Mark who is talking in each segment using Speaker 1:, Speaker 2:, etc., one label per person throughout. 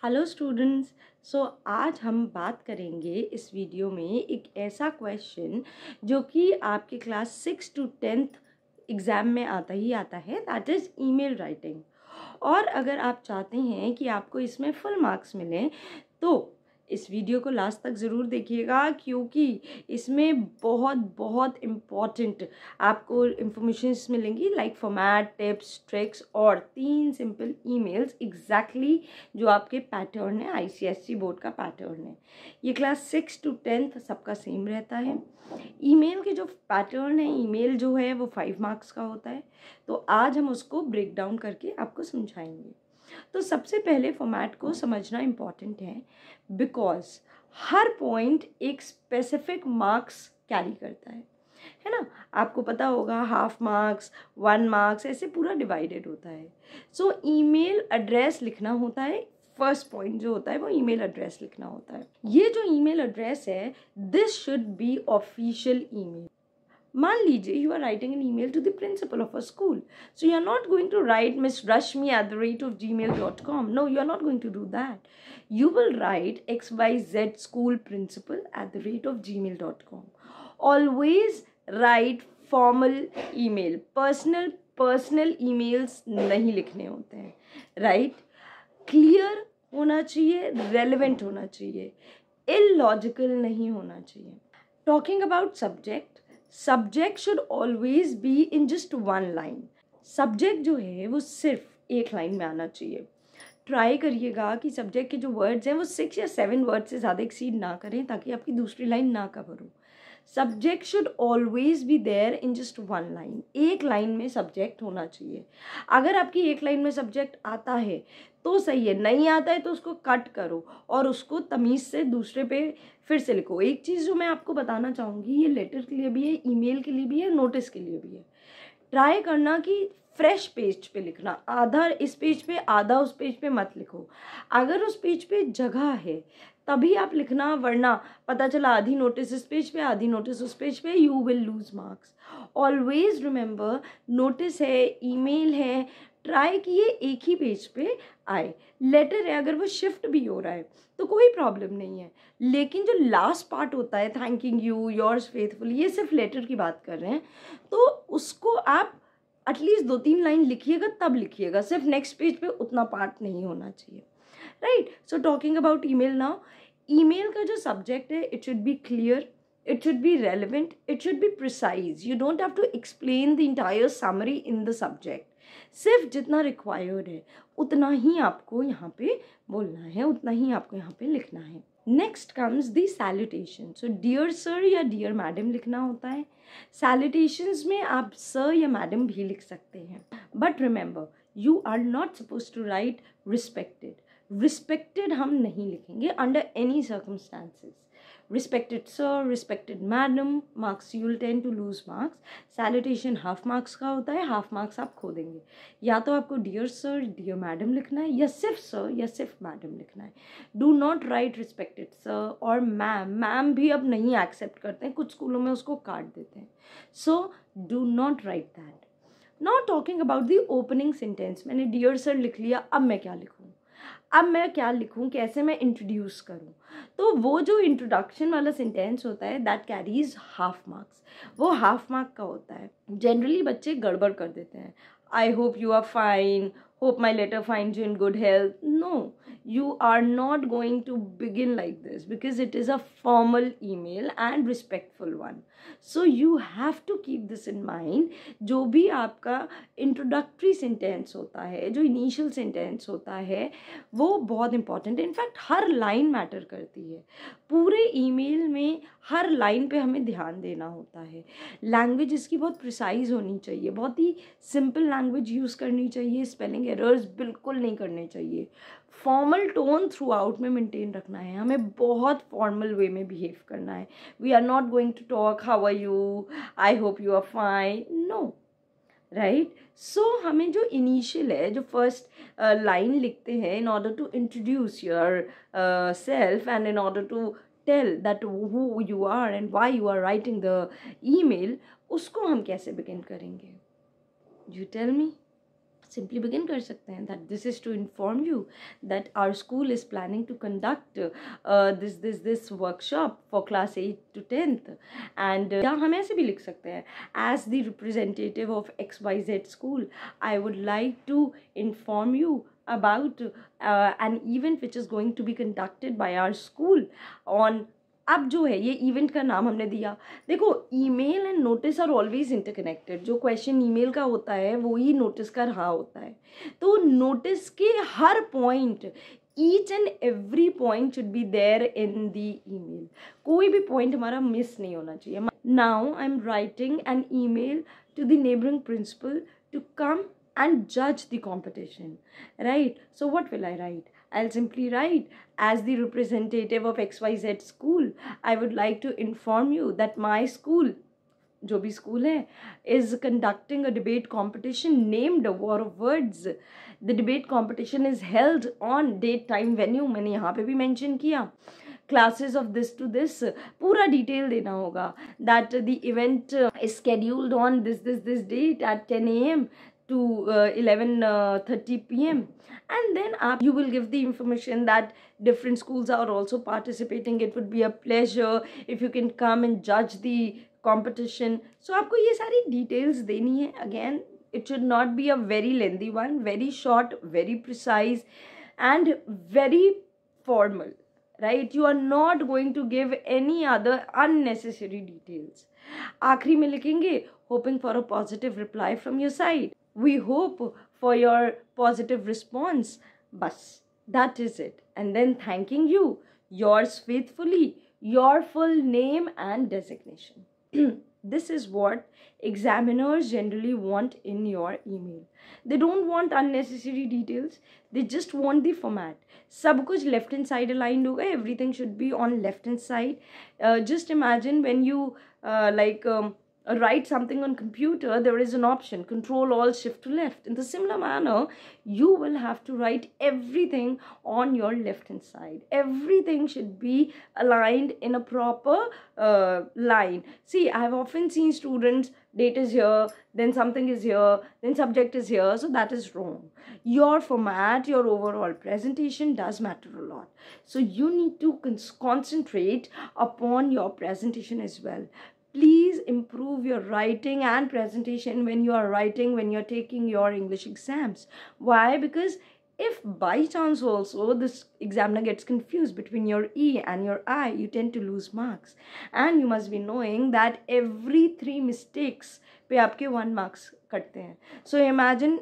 Speaker 1: Hello students. आज हम बात करेंगे इस वीडियो में एक ऐसा क्वेश्चन जो कि आपके क्लास 6 to 10th एग्ज़ाम में आता ही आता है, दैट इज़ ईमेल राइटिंग। और अगर आप चाहते हैं कि आपको इसमें फुल मार्क्स मिलें तो इस वीडियो को लास्ट तक ज़रूर देखिएगा, क्योंकि इसमें बहुत बहुत इम्पॉर्टेंट आपको इन्फॉर्मेशंस मिलेंगी, लाइक फॉर्मेट, टिप्स, ट्रिक्स और 3 सिंपल ईमेल्स एग्जैक्टली जो आपके पैटर्न है, आईसीएसई बोर्ड का पैटर्न है। ये क्लास 6 to 10th सबका सेम रहता है। ईमेल के जो पैटर्न है, ईमेल जो है वो 5 मार्क्स का होता है। तो आज हम उसको ब्रेक डाउन करके आपको समझाएंगे। तो सबसे पहले फॉर्मेट को समझना इम्पॉर्टेंट है, बिकॉज हर पॉइंट एक स्पेसिफिक मार्क्स कैरी करता है ना। आपको पता होगा हाफ मार्क्स, 1 मार्क्स, ऐसे पूरा डिवाइडेड होता है। सो ईमेल एड्रेस लिखना होता है। फर्स्ट पॉइंट जो होता है वो ईमेल एड्रेस लिखना होता है। ये जो ईमेल एड्रेस है, this should be official email. मान लीजिए you are writing an email to the principal of a school, so you are not going to write miss.rashmi@gmail.com. No, you are not going to do that. You will write XYZ school principal @gmail.com. Always write formal email. personal emails नहीं लिखने होते हैं, right? Clear होना चाहिए, relevant होना चाहिए, illogical नहीं होना चाहिए। Talking about subject should always be in just 1 line. Subject जो है वो सिर्फ एक लाइन में आना चाहिए। ट्राई करिएगा कि सब्जेक्ट के जो वर्ड्स हैं वो 6 या 7 वर्ड से ज़्यादा एक्सीड ना करें, ताकि आपकी दूसरी लाइन ना कवर हो। Subject should always be there in just 1 line. एक लाइन में सब्जेक्ट होना चाहिए। अगर आपकी एक लाइन में सब्जेक्ट आता है तो सही है, नहीं आता है तो उसको कट करो और उसको तमीज़ से दूसरे पे फिर से लिखो। एक चीज़ जो मैं आपको बताना चाहूँगी, ये लेटर के लिए भी है, ईमेल के लिए भी है, नोटिस के लिए भी है। ट्राई करना कि फ्रेश पेज पे लिखना, आधा इस पेज पे आधा उस पेज पे मत लिखो। अगर उस पेज पे जगह है तभी आप लिखना, वरना पता चला आधी नोटिस इस पेज पे आधी नोटिस उस पेज पे, you will lose marks. Always remember, notice है, ईमेल है, ट्राई किए एक ही पेज पे आए। लेटर है, अगर वो शिफ्ट भी हो रहा है तो कोई प्रॉब्लम नहीं है, लेकिन जो लास्ट पार्ट होता है, थैंकिंग यू, योर्स फेथफुली, ये सिर्फ लेटर की बात कर रहे हैं, तो उसको आप एटलीस्ट 2-3 लाइन लिखिएगा, तब लिखिएगा। सिर्फ नेक्स्ट पेज पे उतना पार्ट नहीं होना चाहिए, right? So talking about email now, email का जो सब्जेक्ट है, it should be clear, it should be relevant, it should be precise. You don't have to explain the entire summary in the subject. सिर्फ जितना required है उतना ही आपको यहाँ पे बोलना है, उतना ही आपको यहाँ पे लिखना है। Next comes the salutation. So dear sir या डियर मैडम लिखना होता है। सैल्यूटेशंस में आप सर या मैडम भी लिख सकते हैं, but remember, you are not suppose to write respected. Respected हम नहीं लिखेंगे under any circumstances. Respected sir, respected madam, marks you will tend to lose marks. Salutation half marks का होता है, half marks आप खो देंगे। या तो आपको dear sir, dear madam लिखना है, या सिर्फ sir या सिर्फ madam लिखना है। Do not write respected sir और ma'am भी अब नहीं एक्सेप्ट करते हैं, कुछ स्कूलों में उसको काट देते हैं। So do not write that. Now talking about the opening sentence, मैंने dear sir लिख लिया, अब मैं क्या लिखूँ? अब मैं क्या लिखूँ, कैसे मैं इंट्रोड्यूस करूँ? तो वो जो इंट्रोडक्शन वाला सेंटेंस होता है, दैट कैरीज हाफ मार्क्स। वो हाफ मार्क का होता है। जनरली बच्चे गड़बड़ कर देते हैं। I hope you are fine, hope my letter finds you in good health. No, you are not going to begin like this, because it is a formal email and respectful one. So you have to keep this in mind. जो भी आपका introductory sentence होता है, जो initial sentence होता है, वो बहुत important है। इनफैक्ट हर लाइन मैटर करती है। पूरे ईमेल में हर लाइन पे हमें ध्यान देना होता है। लैंग्वेज इसकी बहुत प्रिसाइज होनी चाहिए, बहुत ही सिंपल लैंग्वेज यूज़ करनी चाहिए, स्पेलिंग एरर्स बिल्कुल नहीं करने चाहिए। फॉर्मल टोन थ्रू आउट में मेंटेन रखना है, हमें बहुत फॉर्मल वे में बिहेव करना है। We are not going to talk how are you, I hope you are fine, no, right? So हमें जो इनिशियल है, जो फर्स्ट लाइन लिखते हैं, in order to introduce your self and in order to tell that who you are and why you are writing the email, उसको हम कैसे begin करेंगे? You tell me. simply begin कर सकते हैं that this is to inform you that our school is planning to conduct this workshop for class 8 to 10th and या हम ऐसे भी लिख सकते हैं as the representative of XYZ school I would like to inform you about an event which is going to be conducted by our school on अब जो है ये इवेंट का नाम हमने दिया. देखो email and notice are always interconnected. जो क्वेश्चन ईमेल का होता है वो ही नोटिस का रहा होता है. तो नोटिस के हर point each and every point should be there in the email. कोई भी पॉइंट हमारा मिस नहीं होना चाहिए. Now I am writing an email to the neighbouring principal to come and judge the competition, right? So what will I write? I'll simply write, as the representative of XYZ school, I would like to inform you that my school, जो भी school है, is conducting a debate competition named War of Words. The debate competition is held on date, time, venue. मैंने यहाँ पे भी mention किया. Classes of this to this, पूरा detail देना होगा. That the event is scheduled on this date at 10 a.m. to 11:30 p.m. and then you will give the information that different schools are also participating. It would be a pleasure if you can come and judge the competition. So आपको ये सारी details देनी है. Again, it should not be a very lengthy one, very short, very precise and very formal, right? You are not going to give any other unnecessary details. आखिरी में लिखेंगे hoping for a positive reply from your side. We hope for your positive response. Bas, that is it. And then thanking you, yours faithfully, your full name and designation. This is what examiners generally want in your email. They don't want unnecessary details. They just want the format. सब कुछ left hand side aligned होगा. Everything should be on left hand side. Just imagine when you write something on computer, there is an option Control Alt Shift to left. In the similar manner, you will have to write everything on your left hand side. Everything should be aligned in a proper line. See, I have often seen students, date is here, then something is here, then subject is here, so that is wrong. Your format, your overall presentation does matter a lot. So you need to concentrate upon your presentation as well. Please improve your writing and presentation when you are writing, when you're taking your English exams. Why? Because if by chance also this examiner gets confused between your E and your I, you tend to lose marks. And you must be knowing that every 3 mistakes पे आपके 1 marks कटते हैं. So imagine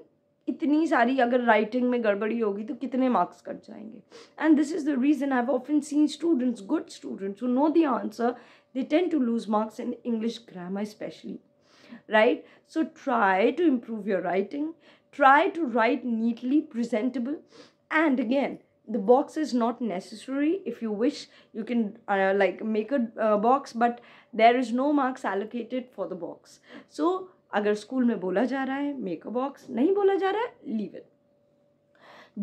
Speaker 1: इतनी सारी अगर writing में गड़बड़ी होगी तो कितने मार्क्स कट जाएंगे. And this is the reason I have often seen students, good students who know the answer, they tend to lose marks in English grammar especially, right? So try to improve your writing, try to write neatly, presentable, and again, the box is not necessary. If you wish, you can make a box, but there is no marks allocated for the box. So अगर school में बोला जा रहा है make a box, नहीं बोला जा रहा है लीव इट.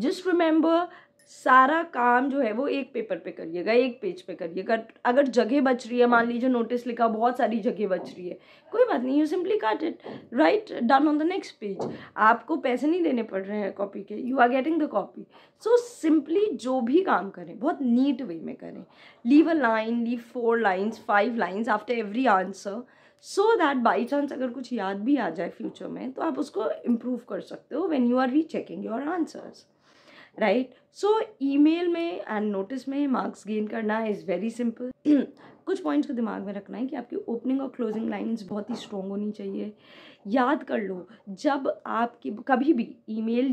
Speaker 1: जस्ट रिमेंबर, सारा काम जो है वो एक पेपर पे करिएगा, एक पेज पे करिएगा. अगर जगह बच रही है, मान लीजिए नोटिस लिखा, बहुत सारी जगह बच रही है, कोई बात नहीं, you simply cut it, write down on the next page. आपको पैसे नहीं देने पड़ रहे हैं कॉपी के, you are getting the copy. So simply जो भी काम करें बहुत नीट वे में करें. Leave a line, leave 4 lines, 5 lines after every answer, so that by chance अगर कुछ याद भी आ जाए फ्यूचर में तो आप उसको इम्प्रूव कर सकते हो when you are rechecking your answers, right? So email में एंड नोटिस में मार्क्स गेन करना इज़ वेरी सिंपल. कुछ पॉइंट्स को दिमाग में रखना है कि आपकी ओपनिंग और क्लोजिंग लाइंस बहुत ही स्ट्रॉन्ग होनी चाहिए. याद कर लो, जब आपकी कभी भी ईमेल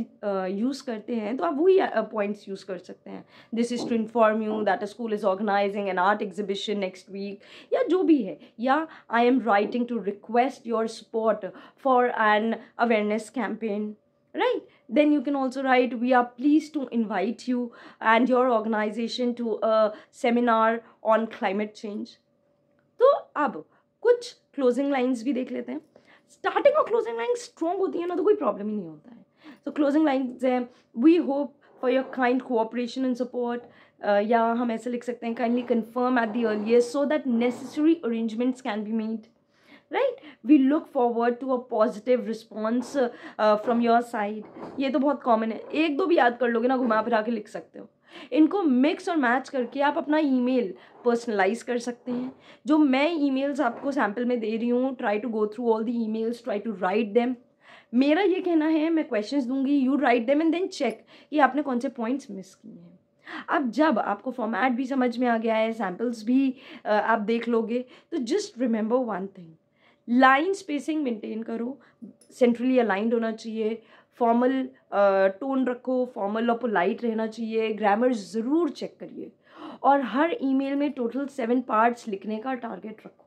Speaker 1: यूज़ करते हैं तो आप वही पॉइंट्स यूज़ कर सकते हैं. This is to inform you that a school is organising an art exhibition next week, या जो भी है, या I am writing to request your support for an awareness campaign, right? Then you can also write, we are pleased to invite you and your organization to a seminar on climate change. तो अब कुछ closing lines भी देख लेते हैं. Starting और closing line strong होती है ना तो कोई प्रॉब्लम ही नहीं होता है. तो क्लोजिंग लाइंस है, we hope for your kind cooperation and support, या हम ऐसे लिख सकते हैं, kindly confirm at the earliest so that necessary arrangements can be made, right? We look forward to a positive response from your side. ये तो बहुत common है, एक दो भी याद कर लोगे ना, घुमा फिरा के लिख सकते हो। इनको मिक्स और मैच करके आप अपना ईमेल पर्सनलाइज कर सकते हैं। जो मैं ईमेल्स आपको सैम्पल में दे रही हूँ, try to go through all the emails, try to write them. मेरा ये कहना है, मैं क्वेश्चंस दूंगी, you write them and then check कि आपने कौन से पॉइंट्स मिस किए हैं। अब जब आपको फॉर्मेट भी समझ में आ गया है, सैम्पल्स भी आप देख लोगे, तो just remember one thing, line spacing maintain करो, सेंट्रली अलाइंड होना चाहिए, फॉर्मल टोन रखो, फॉर्मल और पोलाइट रहना चाहिए, ग्रामर ज़रूर चेक करिए, और हर ईमेल में टोटल 7 पार्ट्स लिखने का टारगेट रखो,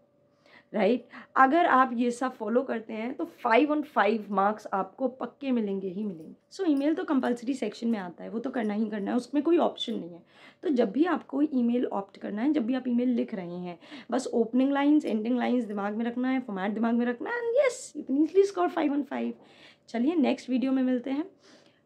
Speaker 1: राइट। अगर आप ये सब फॉलो करते हैं तो 5 on 5 मार्क्स आपको पक्के मिलेंगे ही मिलेंगे। सो ईमेल तो कंपलसरी सेक्शन में आता है, वो तो करना ही करना है, उसमें कोई ऑप्शन नहीं है। तो जब भी आपको ईमेल ऑप्ट करना है, जब भी आप ईमेल लिख रहे हैं, बस ओपनिंग लाइंस, एंडिंग लाइंस दिमाग में रखना है, फॉर्मेट दिमाग में रखना है, and yes you can easily score 5 on 5। चलिए नेक्स्ट वीडियो में मिलते हैं।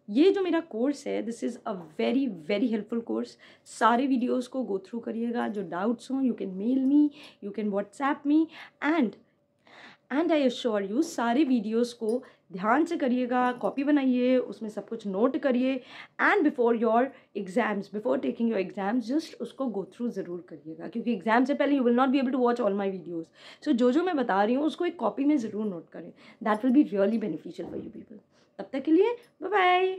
Speaker 1: ये जो मेरा कोर्स है, this is a very very helpful course. सारे वीडियोस को गो थ्रू करिएगा, जो डाउट्स हों you can mail me, you can WhatsApp me, and I assure you सारे वीडियोस को ध्यान से करिएगा, कॉपी बनाइए, उसमें सब कुछ नोट करिए, and before your exams, before taking your exams, just उसको गो थ्रू ज़रूर करिएगा, क्योंकि एग्जाम से पहले you will not be able to watch all my videos. So जो मैं बता रही हूँ उसको एक कॉपी में ज़रूर नोट करें, that will be really beneficial for you people. तब तक के लिए बाय बाय।